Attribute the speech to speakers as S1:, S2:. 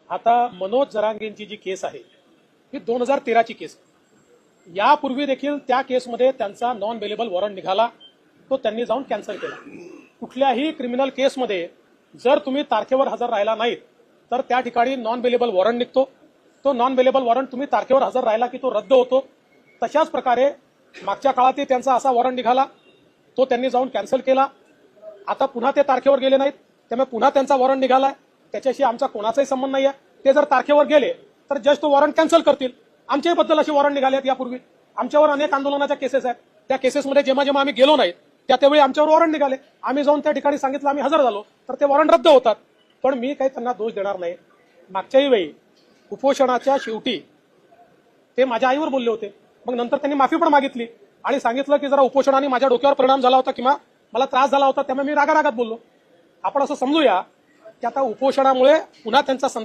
S1: आता मनोज जरांगेंची जी केस आहे ही 2013ची केस आहे। यापूर्वी देखील त्या केसमध्ये त्यांचा नॉन बेलेबल वॉरंट निघाला, तो त्यांनी जाऊन कॅन्सल केला। कुठल्याही क्रिमिनल केसमध्ये जर तुम्ही तारखेवर हजर राहिला नाहीत तर त्या ठिकाणी नॉन बेलेबल वॉरंट निघतो। तो नॉन बेलेबल वॉरंट तुम्ही तारखेवर हजर राहिला की तो रद्द होतो। तशाच प्रकारे मागच्या काळातही त्यांचा असा वॉरंट निघाला, तो त्यांनी जाऊन कॅन्सल केला। आता पुन्हा ते तारखेवर गेले नाहीत, त्यामुळे पुन्हा त्यांचा वॉरंट निघालाय। त्याच्याशी आमचा कोणाचाही संबंध नाहीये। ते जर तारखेवर गेले तर जज तो वॉरंट कॅन्सल करतील। आमच्याही बद्दल अशी वॉरंट निघाले आहेत यापूर्वी। आमच्यावर अनेक आंदोलनाच्या केसेस आहेत, त्या केसेसमध्ये जेव्हा आम्ही गेलो नाही त्यावेळी आमच्यावर वॉरंट निघाले, आम्ही जाऊन त्या ठिकाणी सांगितलं आम्ही हजर झालो तर ते वॉरंट रद्द होतात। पण मी काही त्यांना दोष देणार नाही। मागच्याही वेळी उपोषणाच्या शेवटी ते माझ्या आईवर बोलले होते, मग नंतर त्यांनी माफी पण मागितली आणि सांगितलं की जरा उपोषणाने माझ्या डोक्यावर परिणाम झाला होता किंवा मला त्रास झाला होता, त्यामुळे मी रागारागात बोललो। आपण असं समजूया की आता उपोषणामुळे पुन्हा त्यांचा संताप